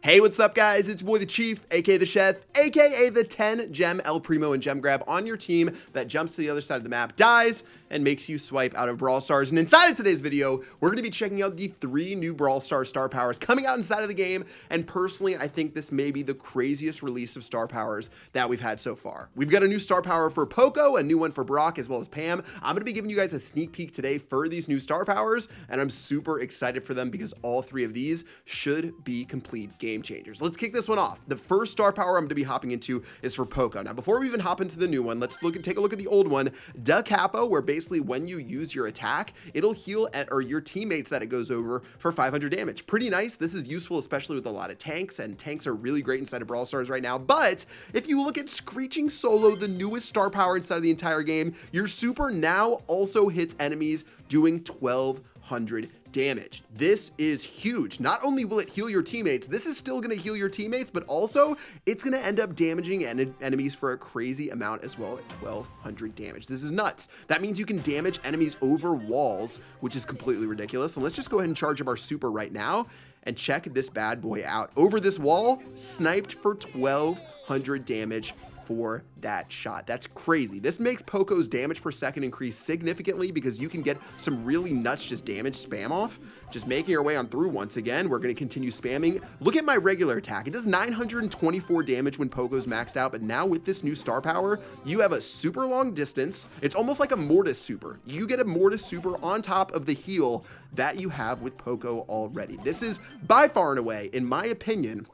Hey, what's up, guys? It's your boy the Chief, aka the Chef, aka the 10 gem El Primo and gem grab on your team that jumps to the other side of the map, dies, and makes you swipe out of Brawl Stars. And inside of today's video, we're going to be checking out the 3 new Brawl Stars star powers coming out inside of the game. And personally, I think this may be the craziest release of star powers that we've had so far. We've got a new star power for Poco, a new one for Brock, as well as Pam. I'm going to be giving you guys a sneak peek today for these new star powers, and I'm super excited for them because all 3 of these should be complete game changers. Let's kick this one off. The first star power I'm going to be hopping into is for Poco. Now, before we even hop into the new one, let's take a look at the old one, Da Capo, where basically when you use your attack, it'll heal your teammates that it goes over for 500 damage. Pretty nice. This is useful, especially with a lot of tanks, and tanks are really great inside of Brawl Stars right now. But if you look at Screeching Solo, the newest star power inside of the entire game, your super now also hits enemies doing 1200 damage. This is huge. Not only will it heal your teammates, this is still going to heal your teammates, but also it's going to end up damaging enemies for a crazy amount as well at 1200 damage. This is nuts. That means you can damage enemies over walls, which is completely ridiculous. And let's just go ahead and charge up our super right now and check this bad boy out. Over this wall, sniped for 1200 damage for that shot. That's crazy. This makes Poco's damage per second increase significantly because you can get some really nuts just damage spam off. Just making our way on through once again. We're going to continue spamming. Look at my regular attack. It does 924 damage when Poco's maxed out, but now with this new star power, you have a super long distance. It's almost like a Mortis super. You get a Mortis super on top of the heal that you have with Poco already. This is by far and away, in my opinion,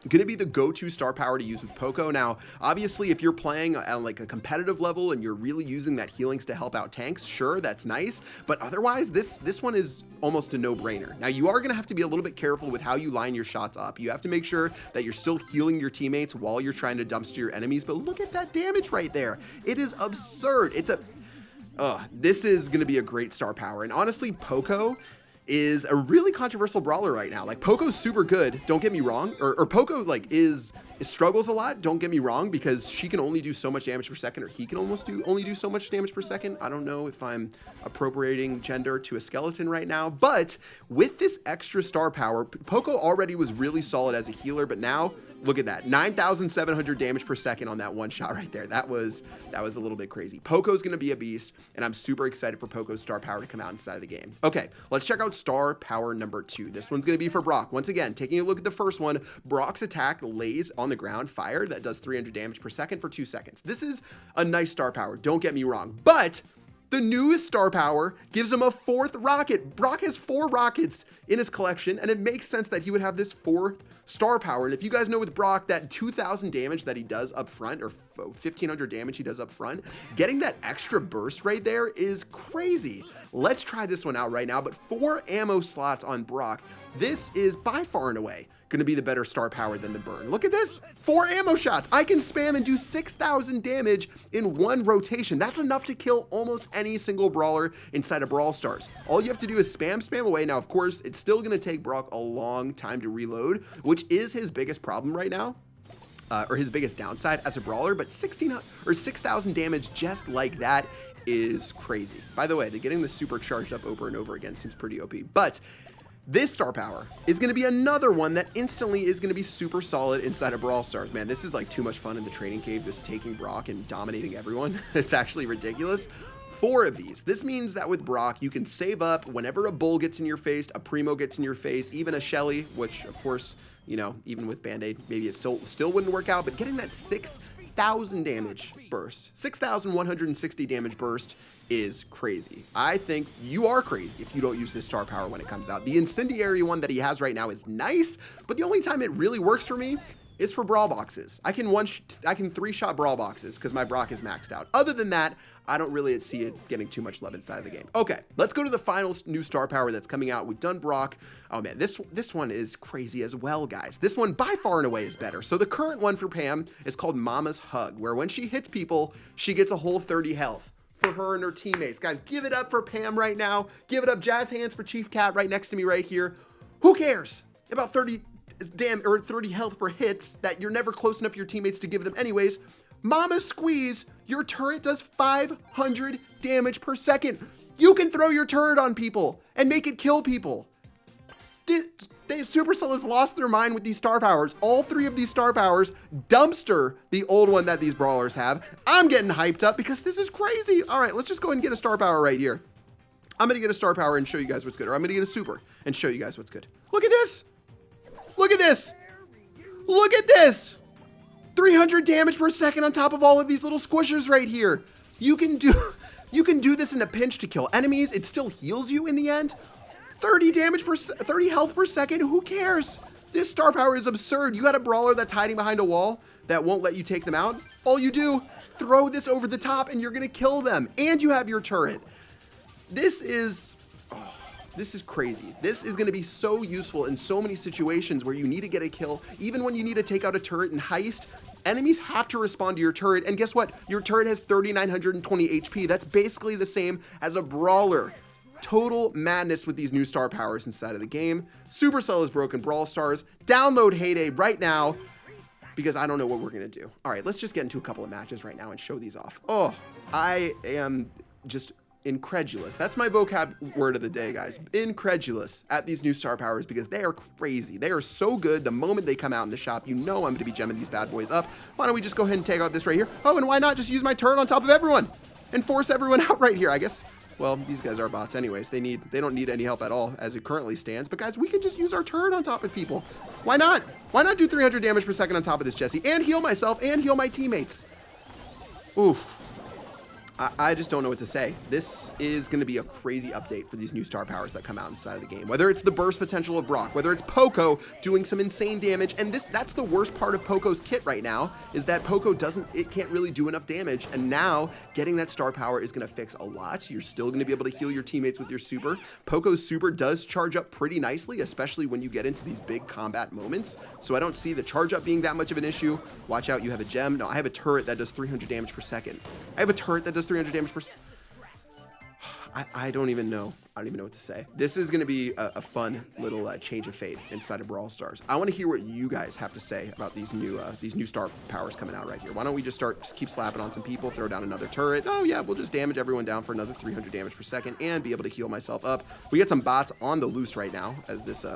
going to be the go-to star power to use with Poco. Now, obviously, if you're playing at like a competitive level and you're really using that healings to help out tanks, sure, that's nice. But otherwise, this one is almost a no-brainer. Now, you are going to have to be a little bit careful with how you line your shots up. You have to make sure that you're still healing your teammates while you're trying to dumpster your enemies. But look at that damage right there. It is absurd. This is going to be a great star power. And honestly, Poco is a really controversial brawler right now. Like, Poco's super good, don't get me wrong, or Poco like struggles a lot, don't get me wrong, because she can only do so much damage per second, or he can only do so much damage per second. I don't know if I'm appropriating gender to a skeleton right now, but with this extra star power, Poco already was really solid as a healer, but now look at that, 9,700 damage per second on that one shot right there. That was a little bit crazy. Poco's gonna be a beast, and I'm super excited for Poco's star power to come out inside of the game. Okay, let's check out star power number 2. This one's gonna be for Brock. Once again, taking a look at the first one, Brock's attack lays on the ground fire that does 300 damage per second for 2 seconds. This is a nice star power, don't get me wrong, but the newest star power gives him a 4th rocket. Brock has 4 rockets in his collection, and it makes sense that he would have this 4th star power. And if you guys know with Brock, that 2,000 damage that he does up front, or 1,500 damage he does up front, getting that extra burst right there is crazy. Let's try this one out right now, but 4 ammo slots on Brock. This is by far and away going to be the better star power than the burn. Look at this, 4 ammo shots. I can spam and do 6,000 damage in 1 rotation. That's enough to kill almost any single brawler inside of Brawl Stars. All you have to do is spam away. Now, of course, it's still going to take Brock a long time to reload, which is his biggest problem right now. Or his biggest downside as a brawler, but 6,000 damage just like that is crazy. By the way, getting the super charged up over and over again seems pretty OP, but this star power is going to be another one that instantly is going to be super solid inside of Brawl Stars. Man, this is like too much fun in the training cave, just taking Brock and dominating everyone. It's actually ridiculous. 4 of these. This means that with Brock, you can save up whenever a bull gets in your face, a primo gets in your face, even a Shelly, which of course, you know, even with Band-Aid, maybe it still wouldn't work out, but getting that 6,000 damage burst, 6,160 damage burst is crazy. I think you are crazy if you don't use this star power when it comes out. The incendiary one that he has right now is nice, but the only time it really works for me is for brawl boxes. I can 3-shot brawl boxes because my Brock is maxed out. Other than that, I don't really see it getting too much love inside of the game. Okay, let's go to the final new star power that's coming out. We've done Brock. Oh man, this one is crazy as well, guys. This one by far and away is better. So the current one for Pam is called Mama's Hug, where when she hits people, she gets a whole 30 health for her and her teammates. Guys, give it up for Pam right now. Give it up, jazz hands for Chief Cat right next to me right here. Who cares about 30 health for hits that you're never close enough to your teammates to give them anyways? Mama Squeeze, your turret does 500 damage per second. You can throw your turret on people and make it kill people. Supercell has lost their mind with these star powers. All three of these star powers dumpster the old one that these brawlers have. I'm getting hyped up because this is crazy. All right, let's just go ahead and get a star power right here. I'm going to get a star power and show you guys what's good. Or I'm going to get a super and show you guys what's good. Look at this. Look at this. Look at this. 300 damage per second on top of all of these little squishers right here. You can do this in a pinch to kill enemies. It still heals you in the end. 30 health per second. Who cares? This star power is absurd. You got a brawler that's hiding behind a wall that won't let you take them out. All you do, throw this over the top and you're going to kill them. And you have your turret. This is crazy. This is going to be so useful in so many situations where you need to get a kill. Even when you need to take out a turret and heist, enemies have to respond to your turret. And guess what? Your turret has 3,920 HP. That's basically the same as a brawler. Total madness with these new star powers inside of the game. Supercell has broken Brawl Stars. Download Heyday right now because I don't know what we're going to do. All right, let's just get into a couple of matches right now and show these off. Oh, I am just incredulous. That's my vocab word of the day, guys. Incredulous at these new star powers because they are crazy. They are so good. The moment they come out in the shop, you know I'm going to be gemming these bad boys up. Why don't we just go ahead and take out this right here? Oh, and why not just use my turret on top of everyone and force everyone out right here? I guess, well, these guys are bots anyways. They don't need any help at all as it currently stands. But guys, we can just use our turret on top of people. Why not? Why not do 300 damage per second on top of this Jesse and heal myself and heal my teammates? Oof. I just don't know what to say. This is going to be a crazy update for these new star powers that come out inside of the game. Whether it's the burst potential of Brock, whether it's Poco doing some insane damage, and that's the worst part of Poco's kit right now, is that Poco can't really do enough damage, and now getting that star power is going to fix a lot. You're still going to be able to heal your teammates with your super. Poco's super does charge up pretty nicely, especially when you get into these big combat moments, so I don't see the charge up being that much of an issue. Watch out, you have a gem. No, I have a turret that does 300 damage per second. I have a turret that does 300 damage per second. I don't even know. I don't even know what to say. This is going to be a fun little change of fate inside of Brawl Stars. I want to hear what you guys have to say about these new star powers coming out right here. Why don't we just keep slapping on some people, throw down another turret. Oh yeah, we'll just damage everyone down for another 300 damage per second and be able to heal myself up. We get some bots on the loose right now as this,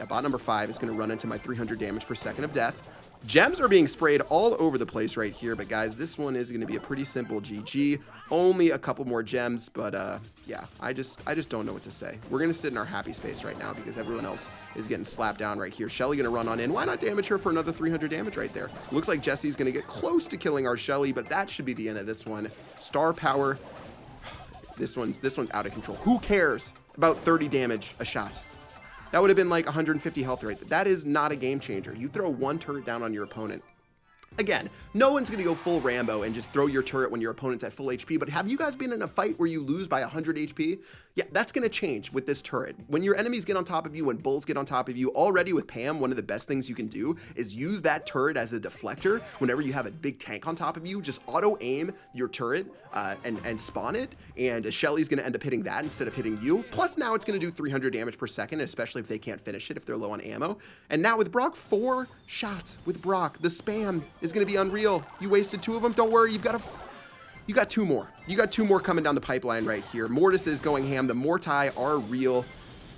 bot number 5 is going to run into my 300 damage per second of death. Gems are being sprayed all over the place right here, but guys, this one is going to be a pretty simple GG. Only a couple more gems, but yeah, I just don't know what to say. We're going to sit in our happy space right now because everyone else is getting slapped down right here. Shelly going to run on in. Why not damage her for another 300 damage right there? Looks like Jesse's going to get close to killing our Shelly, but that should be the end of this one. Star power. This one's out of control. Who cares about 30 damage a shot? That would have been like 150 health right there. That is not a game changer. You throw one turret down on your opponent. Again, no one's going to go full Rambo and just throw your turret when your opponent's at full HP, but have you guys been in a fight where you lose by 100 HP? Yeah, that's going to change with this turret. When your enemies get on top of you, when bulls get on top of you, already with Pam, one of the best things you can do is use that turret as a deflector. Whenever you have a big tank on top of you, just auto-aim your turret and spawn it, and Shelly's going to end up hitting that instead of hitting you. Plus, now it's going to do 300 damage per second, especially if they can't finish it, if they're low on ammo. And now with Brock, 4 shots with Brock. The spam is going to be unreal. You wasted 2 of them. Don't worry, you got 2 more. You got 2 more coming down the pipeline right here. Mortis is going ham. The Mortai are real.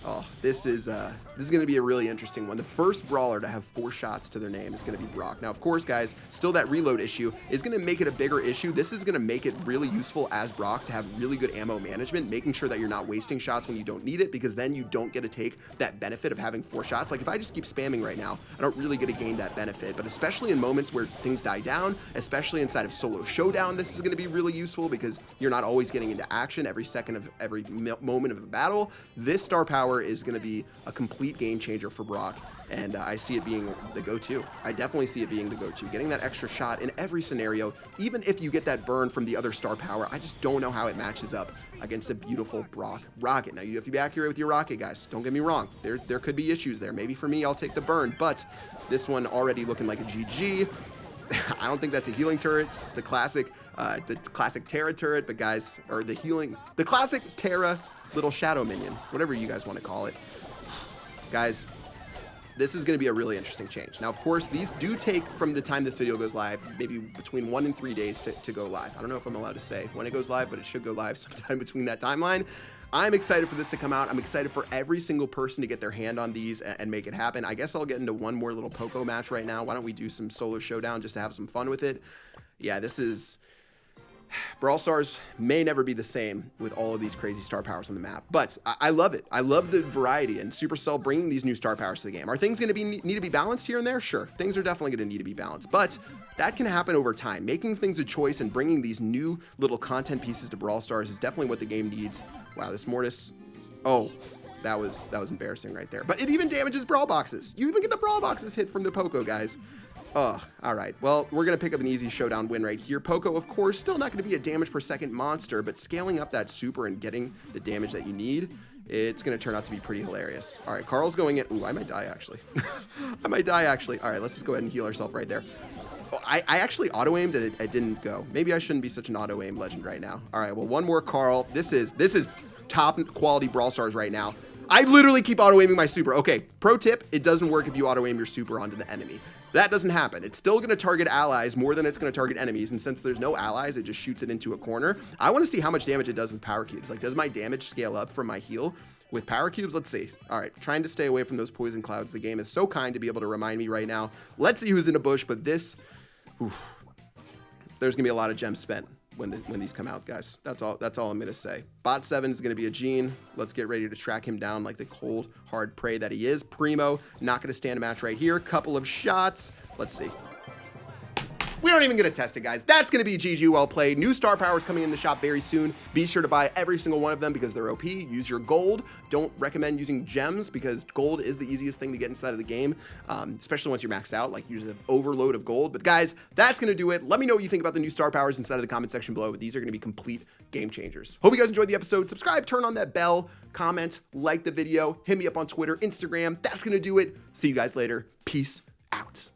Oh, this is going to be a really interesting one. The first brawler to have 4 shots to their name is going to be Brock. Now, of course, guys, still that reload issue is going to make it a bigger issue. This is going to make it really useful as Brock to have really good ammo management, making sure that you're not wasting shots when you don't need it, because then you don't get to take that benefit of having 4 shots. Like if I just keep spamming right now, I don't really get to gain that benefit. But especially in moments where things die down, especially inside of solo showdown, this is going to be really useful because you're not always getting into action every second of every moment of a battle. This star power is going to be a complete game changer for Brock, and I see it being the go-to. I definitely see it being the go-to. Getting that extra shot in every scenario, even if you get that burn from the other star power, I just don't know how it matches up against a beautiful Brock rocket. Now, you have to be accurate with your rocket, guys. Don't get me wrong. There could be issues there. Maybe for me, I'll take the burn, but this one already looking like a GG. I don't think that's a healing turret. It's just the classic Terra turret, but guys, or the classic Terra little shadow minion, whatever you guys want to call it. Guys, this is going to be a really interesting change. Now, of course, these do take, from the time this video goes live, maybe between 1 and 3 days to go live. I don't know if I'm allowed to say when it goes live, but it should go live sometime between that timeline. I'm excited for this to come out. I'm excited for every single person to get their hand on these and make it happen. I guess I'll get into one more little Poco match right now. Why don't we do some solo showdown just to have some fun with it? Yeah, this is... Brawl Stars may never be the same with all of these crazy star powers on the map, but I love it. I love the variety and Supercell bringing these new star powers to the game. Are things going to need to be balanced here and there? Sure, things are definitely going to need to be balanced, but that can happen over time. Making things a choice and bringing these new little content pieces to Brawl Stars is definitely what the game needs. Wow, this Mortis, oh, that was embarrassing right there. But it even damages Brawl boxes. You even get the Brawl boxes hit from the Poco, guys. Oh, all right. Well, we're going to pick up an easy showdown win right here. Poco, of course, still not going to be a damage per second monster, but scaling up that super and getting the damage that you need, it's going to turn out to be pretty hilarious. All right, Carl's going in. Ooh, I might die, actually. I might die, actually. All right, let's just go ahead and heal ourselves right there. Oh, I actually auto-aimed and it didn't go. Maybe I shouldn't be such an auto-aim legend right now. All right, well, one more Carl. This is top quality Brawl Stars right now. I literally keep auto-aiming my super. Okay, pro tip, it doesn't work if you auto-aim your super onto the enemy. That doesn't happen. It's still going to target allies more than it's going to target enemies, and since there's no allies, it just shoots it into a corner. I want to see how much damage it does with power cubes. Like, does my damage scale up from my heal with power cubes? Let's see. All right, trying to stay away from those poison clouds. The game is so kind to be able to remind me right now. Let's see who's in a bush, but this, oof, there's going to be a lot of gems spent when these come out, guys. That's all I'm gonna say. Bot 7 is gonna be a Gene. Let's get ready to track him down like the cold hard prey that he is. Primo not gonna stand a match right here. Couple of shots. Let's see. We aren't even going to test it, guys. That's going to be GG well played. New star powers coming in the shop very soon. Be sure to buy every single one of them because they're OP. Use your gold. Don't recommend using gems because gold is the easiest thing to get inside of the game, especially once you're maxed out. Like, use an overload of gold. But guys, that's going to do it. Let me know what you think about the new star powers inside of the comment section below. But these are going to be complete game changers. Hope you guys enjoyed the episode. Subscribe, turn on that bell, comment, like the video, hit me up on Twitter, Instagram. That's going to do it. See you guys later. Peace out.